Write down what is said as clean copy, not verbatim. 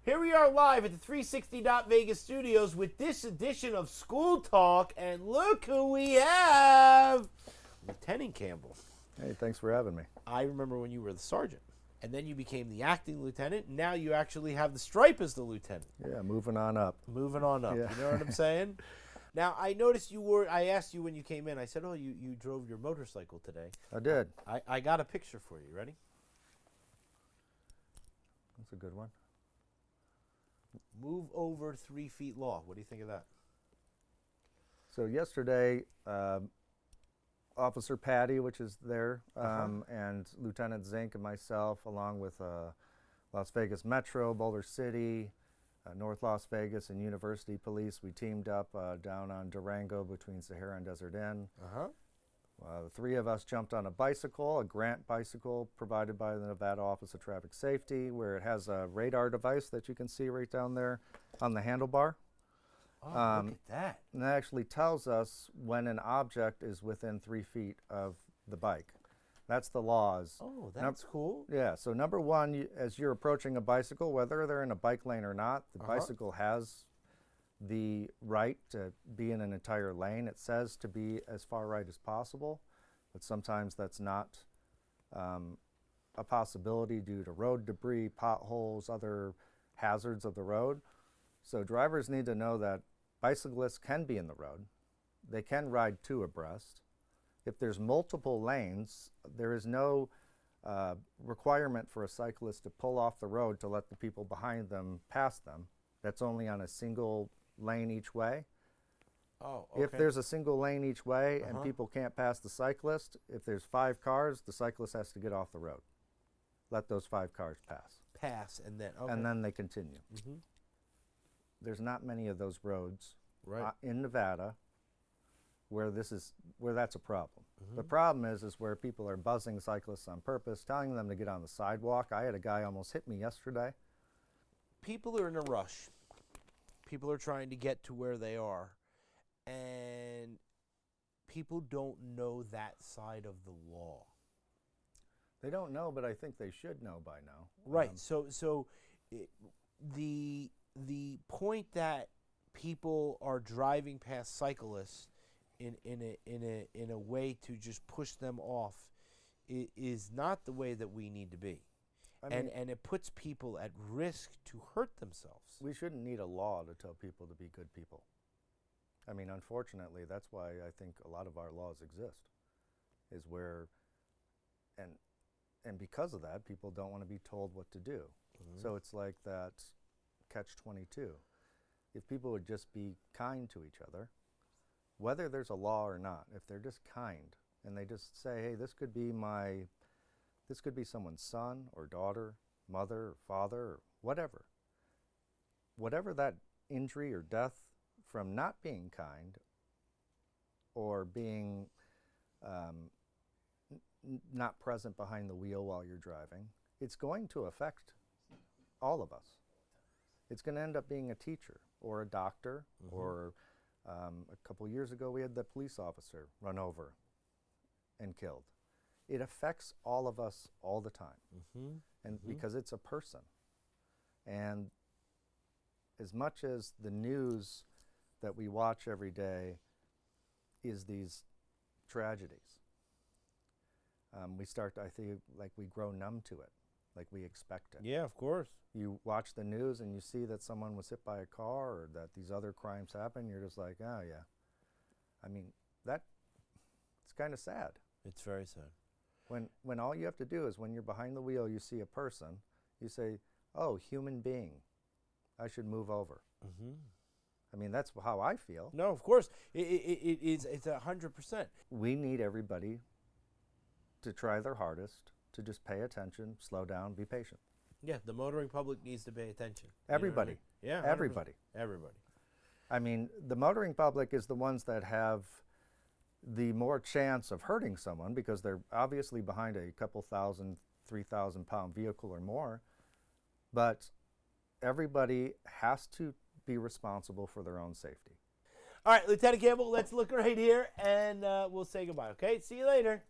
Here we are live at the 360 Vegas studios with this edition of School Talk, and look who we have! Lieutenant Campbell. Hey, thanks for having me. I remember when you were the sergeant, and then you became the acting lieutenant, and now you actually have the stripe as the lieutenant. Yeah, moving on up. Moving on up, Yeah. You know what I'm saying? Now, I noticed I asked you when you came in, I said, oh, you drove your motorcycle today. I did. I got a picture for you. Ready? That's a good one. Move over 3 feet law. What do you think of that? So yesterday, Officer Patty, which is there, and Lieutenant Zink and myself, along with Las Vegas Metro, Boulder City, North Las Vegas, and University Police, we teamed up down on Durango between Sahara and Desert Inn. The three of us jumped on a bicycle, a Grant bicycle provided by the Nevada Office of Traffic Safety, where it has a radar device that you can see right down there on the handlebar. Oh, look at that. And that actually tells us when an object is within 3 feet of the bike. That's the laws. Oh, that's cool. Yeah, so number one, as you're approaching a bicycle, whether they're in a bike lane or not, the bicycle has the right to be in an entire lane. It says to be as far right as possible, but sometimes that's not a possibility due to road debris, potholes, other hazards of the road. So drivers need to know that bicyclists can be in the road. They can ride two abreast. If there's multiple lanes, there is no requirement for a cyclist to pull off the road to let the people behind them pass them. That's only on a single lane each way. Oh, okay. If there's a single lane each way and people can't pass the cyclist, if there's 5 cars, the cyclist has to get off the road. Let those 5 cars pass. Pass, and then, okay. And then they continue. There's not many of those roads in Nevada where that's a problem. The problem is where people are buzzing cyclists on purpose, telling them to get on the sidewalk. I had a guy almost hit me yesterday. People are in a rush. People are trying to get to where they are, and people don't know that side of the law. They don't know, but I think they should know by now. Right. The point that people are driving past cyclists in a way to just push them off is not the way that we need to be. And it puts people at risk to hurt themselves. We shouldn't need a law to tell people to be good people. I mean, unfortunately, that's why I think a lot of our laws exist, is where, and because of that, people don't want to be told what to do. So it's like that catch-22. If people would just be kind to each other, whether there's a law or not, if they're just kind, and they just say, hey, this could be someone's son or daughter, mother or father, or whatever. Whatever that injury or death from not being kind or being not present behind the wheel while you're driving, it's going to affect all of us. It's going to end up being a teacher or a doctor, or a couple years ago we had the police officer run over and killed. It affects all of us all the time, and because it's a person. And as much as the news that we watch every day is these tragedies, we start to, I think, like we grow numb to it, like we expect it. Yeah, of course. You watch the news and you see that someone was hit by a car or that these other crimes happen, you're just like, oh yeah. I mean, it's kind of sad. It's very sad. When all you have to do is when you're behind the wheel, you see a person, you say, oh, human being, I should move over. I mean, that's how I feel. No, of course. It's 100%. We need everybody to try their hardest to just pay attention, slow down, be patient. Yeah, the motoring public needs to pay attention. Everybody. You know what I mean? Yeah, 100%. Everybody. Everybody. I mean, the motoring public is the ones that have the more chance of hurting someone because they're obviously behind a couple thousand, 3,000 pound vehicle or more. But everybody has to be responsible for their own safety. All right, Lieutenant Campbell, let's look right here and we'll say goodbye, okay? See you later.